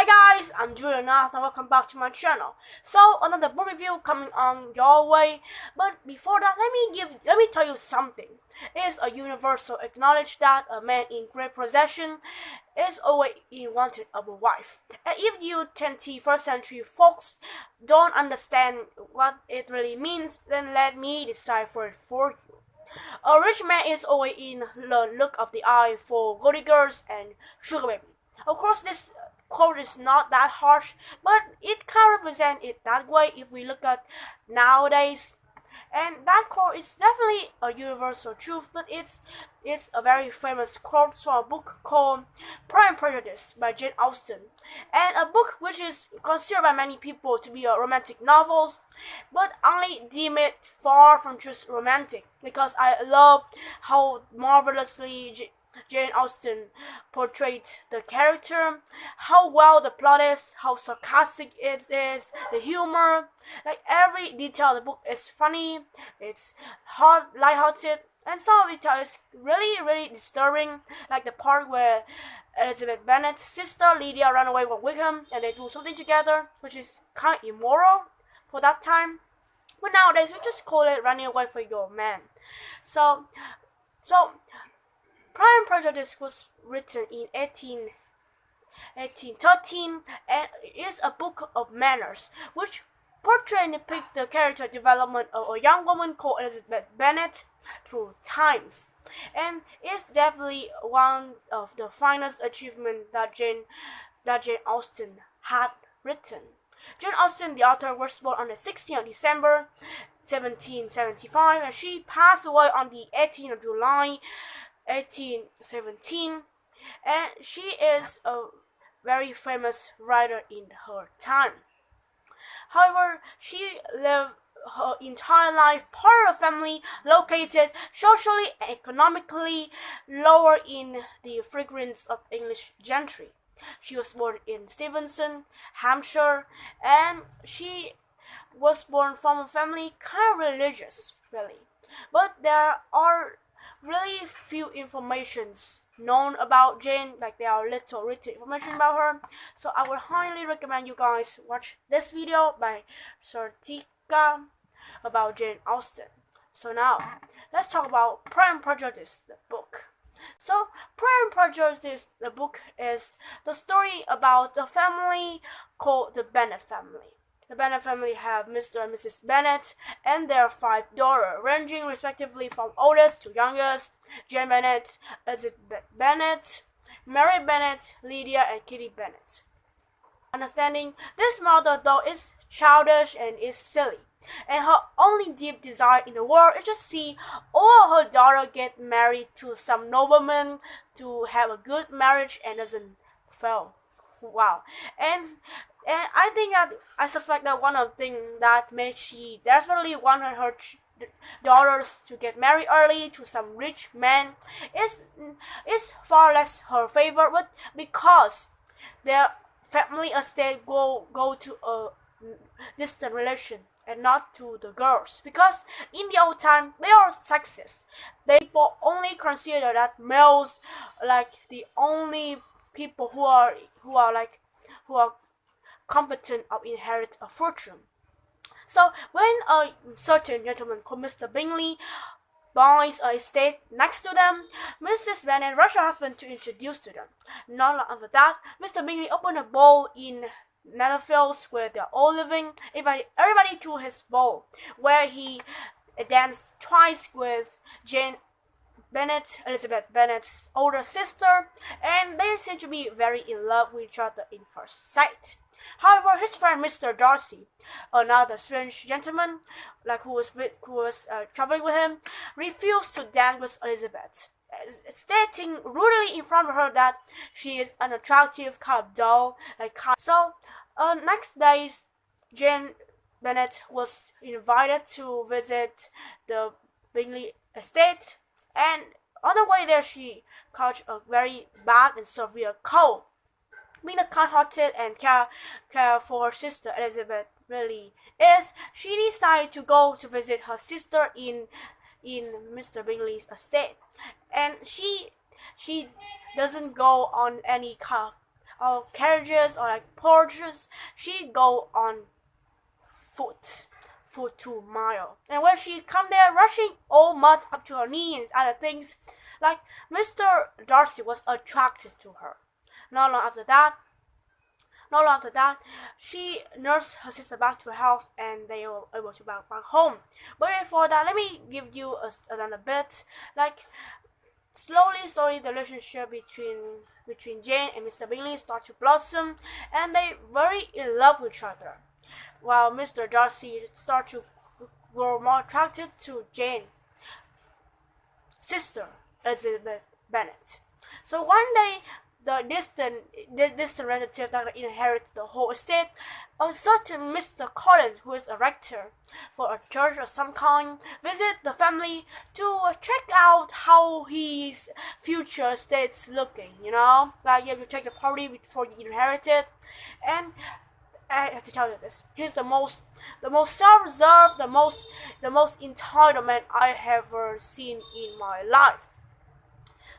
Hi guys, I'm Julian and welcome back to my channel. So another book review coming on your way. But before that, let me tell you something. It is a universal acknowledge that a man in great possession is always in wanted of a wife. And if you 21st century folks don't understand what it really means, then let me decipher it for you. A rich man is always in the look of the eye for goody girls and sugar baby. Of course, this quote is not that harsh, but it can represent it that way if we look at nowadays. And that quote is definitely a universal truth, but it's a very famous quote from a book called Pride and Prejudice by Jane Austen, and a book which is considered by many people to be a romantic novel, but I deem it far from just romantic because I love how marvelously Jane Austen portrayed the character, how well the plot is, how sarcastic it is, the humor, like every detail of the book is funny, it's lighthearted, and some of it is really disturbing, like the part where Elizabeth Bennet's sister Lydia ran away from Wickham and they do something together, which is kind of immoral for that time. But nowadays we just call it running away for your man. So Pride and Prejudice was written in 1813 and is a book of manners, which portray and depict the character development of a young woman called Elizabeth Bennet through times, and is definitely one of the finest achievements that Jane Austen had written. Jane Austen, the author, was born on the 16th of December 1775, and she passed away on the 18th of July 1817, and she is a very famous writer in her time. However, she lived her entire life part of a family located socially and economically lower in the fragrance of English gentry. She was born in Stevenson, Hampshire, and she was born from a family kind of religious, really. But there are really few informations known about Jane, like there are little written information about her. So I would highly recommend you guys watch this video by Sartika about Jane Austen. So now, let's talk about Pride and Prejudice, the book. So, Pride and Prejudice, the book, is the story about a family called the Bennet family. The Bennet family have Mr. and Mrs. Bennet and their 5 daughters, ranging respectively from oldest to youngest: Jane Bennet, Elizabeth Bennet, Mary Bennet, Lydia, and Kitty Bennet. Understanding this mother, though, is childish and is silly, and her only deep desire in the world is to see all her daughters get married to some nobleman to have a good marriage and doesn't fail. Wow. And I suspect that one of the things that made she desperately wanted her daughters to get married early to some rich man is far less her favor, but because their family estate go to a distant relation and not to the girls, because in the old time they are sexist. People only consider that males like the only people who are competent of inherit a fortune. So when a certain gentleman called Mr. Bingley buys a estate next to them, Mrs. Bennet rushed her husband to introduce to them. Not long after that, Mr. Bingley opened a ball in Netherfields where they're all living. Everybody to his ball, where he danced twice with Jane Bennet, Elizabeth Bennet's older sister, and they seem to be very in love with each other in first sight. However, his friend Mr. Darcy, another strange gentleman, who was traveling with him, refused to dance with Elizabeth, stating rudely in front of her that she is an attractive kind of doll. So, next day, Jane Bennet was invited to visit the Bingley estate, and on the way there, she caught a very bad and severe cold. Being a kind-hearted and care for her sister Elizabeth really is, she decided to go to visit her sister in Mr. Bingley's estate, and she doesn't go on any carriages or like porches. She go on foot for 2 miles. And when she come there, rushing all mud up to her knees and other things, like Mr. Darcy was attracted to her. Not long after that, she nursed her sister back to health, and they were able to back home. But before that, let me give you another bit. Like slowly, the relationship between Jane and Mr. Bingley start to blossom, and they very in love with each other. While Mr. Darcy start to grow more attracted to Jane's sister, Elizabeth Bennet. So one day, the distant relative that inherits the whole estate, a certain Mr. Collins, who is a rector for a church of some kind, visit the family to check out how his future estate's looking. Like you have to check the property before you inherit it. And I have to tell you this: he's the most self-reserved, the most entitled man I have ever seen in my life.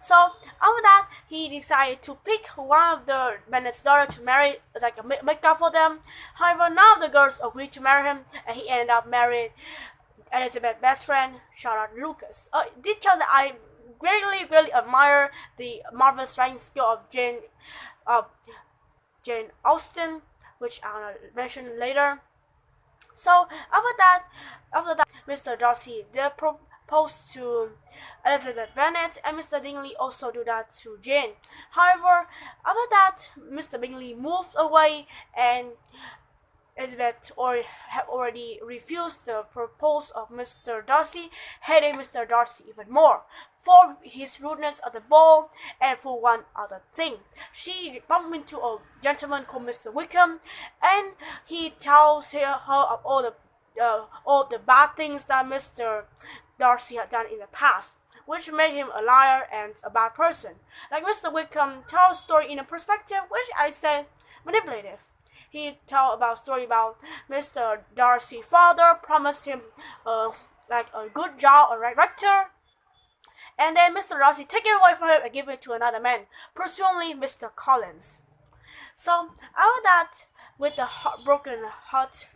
So after that, he decided to pick one of the Bennet's daughter to marry, like a makeup for them. However, none of the girls agreed to marry him, and he ended up marrying Elizabeth's best friend, Charlotte Lucas. Detail that I greatly admire the marvelous writing skill of Jane Austen, which I'm gonna mention later. So after that, Mr. Darcy did propose to Elizabeth Bennet, and Mr. Bingley also do that to Jane. However, after that, Mr. Bingley moved away, and Elizabeth had already refused the proposal of Mr. Darcy, hating Mr. Darcy even more for his rudeness at the ball and for one other thing. She bumped into a gentleman called Mr. Wickham, and he tells her of all the bad things that Mr. Darcy had done in the past, which made him a liar and a bad person. Like Mr. Wickham tells a story in a perspective which I say manipulative. He tells about story about Mr. Darcy's father promised him like a good job, a rector, and then Mr. Darcy take it away from him and give it to another man, presumably Mr. Collins. So after that, with the broken heart,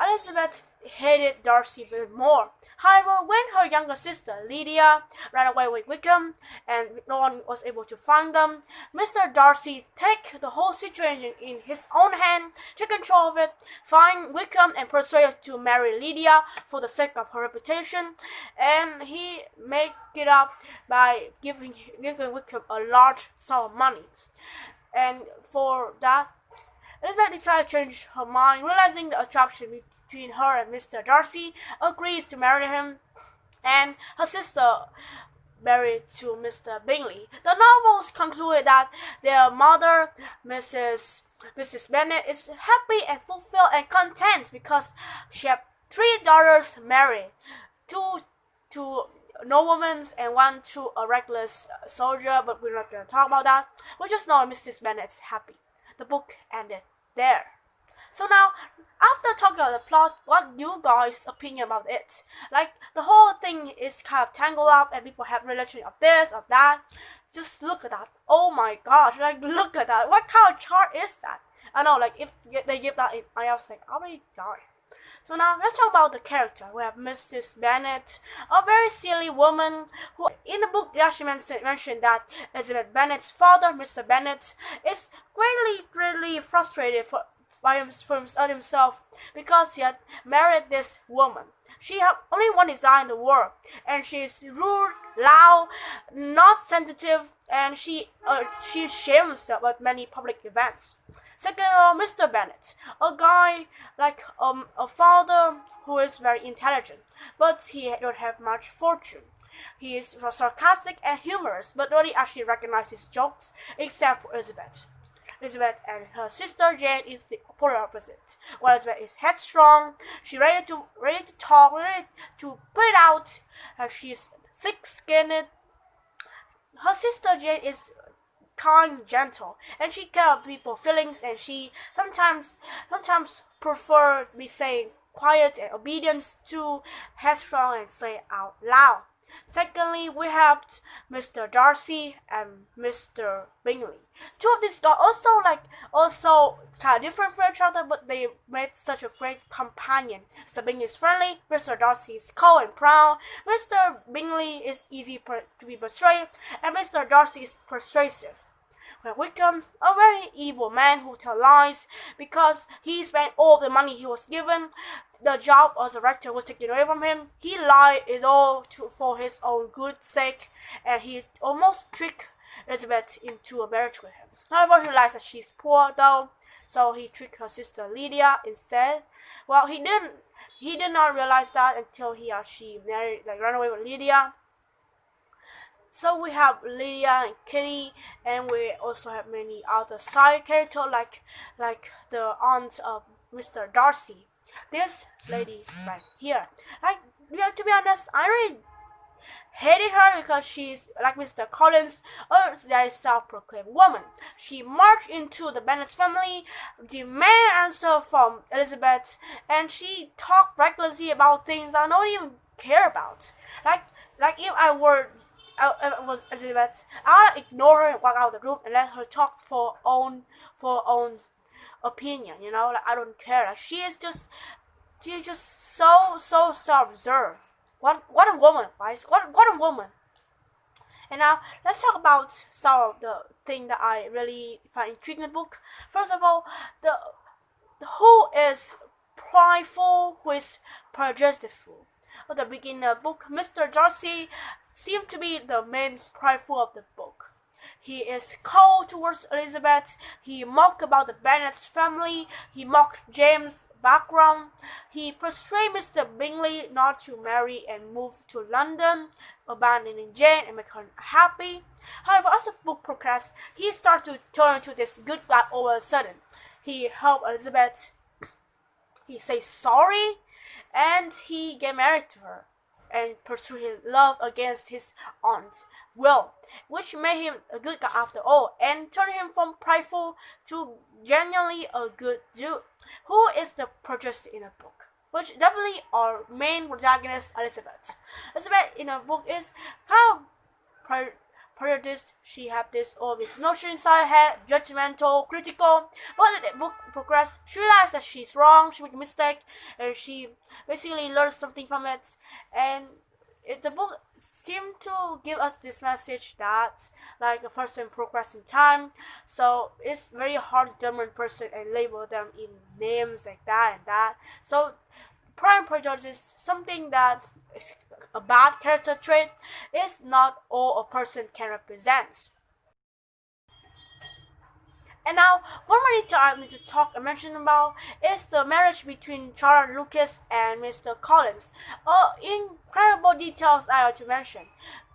Elizabeth hated Darcy even more. However, when her younger sister Lydia ran away with Wickham and no one was able to find them, Mr. Darcy took the whole situation in his own hand, took control of it, find Wickham and persuade her to marry Lydia for the sake of her reputation, and he made it up by giving Wickham a large sum of money. And for that, Elizabeth decided to change her mind, realizing the attraction between her and Mr. Darcy, agrees to marry him, and her sister married to Mr. Bingley. The novels concluded that their mother, Mrs. Bennet, is happy and fulfilled and content because she had 3 daughters married, 2 to noblemen and 1 to a reckless soldier, but we're not going to talk about that. We just know Mrs. Bennet's happy. The book ended there. So now, after talking about the plot, what you guys' opinion about it? Like, the whole thing is kind of tangled up and people have religion of this, of that. Just look at that. Oh my gosh, like, look at that. What kind of chart is that? I know, like, if they give that in IELTS, like, I'll be dying. So now, let's talk about the character. We have Mrs. Bennet, a very silly woman who, in the book, they actually mentioned that Elizabeth Bennet's father, Mr. Bennet, is greatly frustrated for himself because he had married this woman. She had only one desire in the world, and she is rude, loud, not sensitive, and she shames herself at many public events. Second of all, Mr. Bennet, a guy like a father who is very intelligent, but he don't have much fortune. He is sarcastic and humorous, but nobody actually recognizes his jokes except for Elizabeth. Elizabeth and her sister Jane is the polar opposite. While Elizabeth is headstrong, she's ready to talk, ready to put it out. She's thick-skinned. Her sister Jane is kind, gentle, and she cares about people's feelings, and she sometimes prefer be saying quiet and obedience to headstrong and say out loud. Secondly, we have Mr. Darcy and Mr. Bingley. Two of these are also kind of different from each other, but they made such a great companion. Mr. Bingley is friendly, Mr. Darcy is cold and proud, Mr. Bingley is easy to be persuaded, and Mr. Darcy is persuasive. When Wickham, a very evil man who tells lies because he spent all the money he was given, the job as a rector was taken away from him. He lied it all for his own good sake, and he almost tricked Elizabeth into a marriage with him. However, he realized that she's poor though, so he tricked her sister Lydia instead. Well, he did not realize that until she ran away with Lydia. So we have Lydia and Kitty, and we also have many other side characters like the aunt of Mr. Darcy. This lady right here. To be honest, I really hated her because she's like Mr. Collins, a very self-proclaimed woman. She marched into the Bennet family, demanded answer from Elizabeth, and she talked recklessly about things I don't even care about. Like if I was Elizabeth, I would ignore her and walk out of the room and let her talk for own opinion. I don't care. She's just so self-absorbed. What a woman, guys! What a woman! And now let's talk about some of the things that I really find intriguing in the book. First of all, who is prideful, who is prejudiceful. At the beginning of the book, Mr. Darcy seemed to be the main prideful of the book. He is cold towards Elizabeth. He mocked about the Bennet's family. He mocked James' background. He persuaded Mr. Bingley not to marry and move to London, abandoning Jane and make her happy. However, as the book progressed, he started to turn into this good guy all of a sudden. He helped Elizabeth. He says sorry, and he get married to her and pursue his love against his aunt's will, which made him a good guy after all, and turned him from prideful to genuinely a good dude. Who is the protagonist in the book? Which definitely our main protagonist, Elizabeth. Elizabeth in the book is kind of prejudiced. She had all these notions inside her head, judgmental, critical. But as the book progressed, she realized that she's wrong, she made a mistake, and she basically learned something from it. And the book seemed to give us this message that like a person progresses in time, so it's very hard to determine a person and label them in names like that and that. So Pride and Prejudice is something that is a bad character trait. Is not all a person can represent. And now, one more detail I need to talk and mention about is the marriage between Charlotte Lucas and Mr. Collins. Incredible details I have to mention.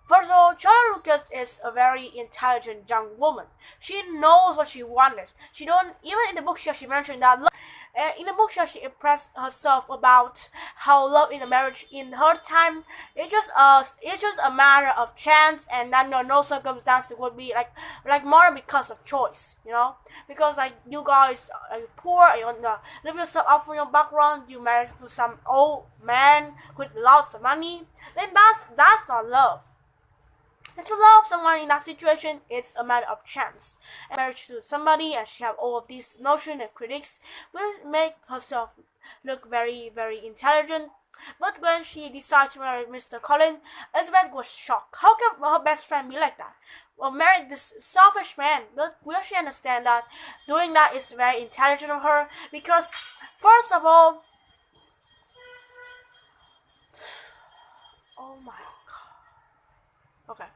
First of all, Charlotte Lucas is a very intelligent young woman. She knows what she wanted. She don't even in the book she mentioned that. In the book she impressed herself about how love in a marriage in her time it's just a matter of chance, and that no circumstance would be like more because of choice, because like you guys are poor, you want to live yourself up from your background, you married to some old man with lots of money, then that's not love. And to love someone in that situation, it's a matter of chance. And marriage to somebody, and she have all of these notions and critics, will make herself look very, very intelligent. But when she decided to marry Mr. Collins, Elizabeth was shocked. How can her best friend be like that? Well, married this selfish man. But will she understand that doing that is very intelligent of her? Because first of all, oh my god. Okay.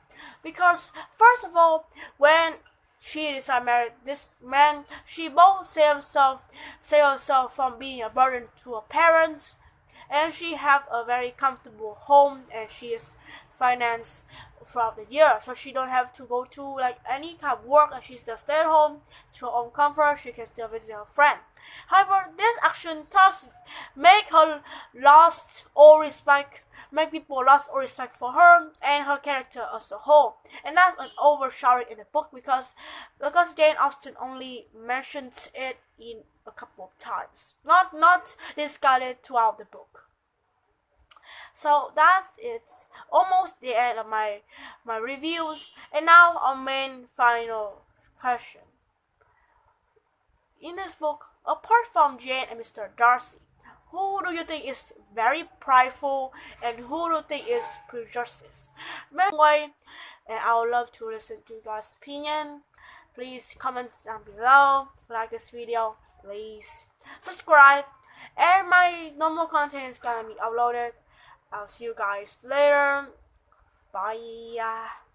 Because first of all, when she decided to marry this man, she both saved herself from being a burden to her parents, and she have a very comfortable home, and she is financed throughout the year, so she don't have to go to like any kind of work, and she's just stay at home to her own comfort. She can still visit her friend. However, this action does make people lost all respect for her and her character as a whole, and that's an overshadowing in the book because Jane Austen only mentions it in a couple of times, not discarded throughout the book. So that's it's almost the end of my reviews. And now our main final question. In this book, apart from Jane and Mr. Darcy, who do you think is very prideful and who do you think is prejudice? Anyway, and I would love to listen to you guys' opinion. Please comment down below, like this video, please subscribe, and my normal content is gonna be uploaded. I'll see you guys later. Bye.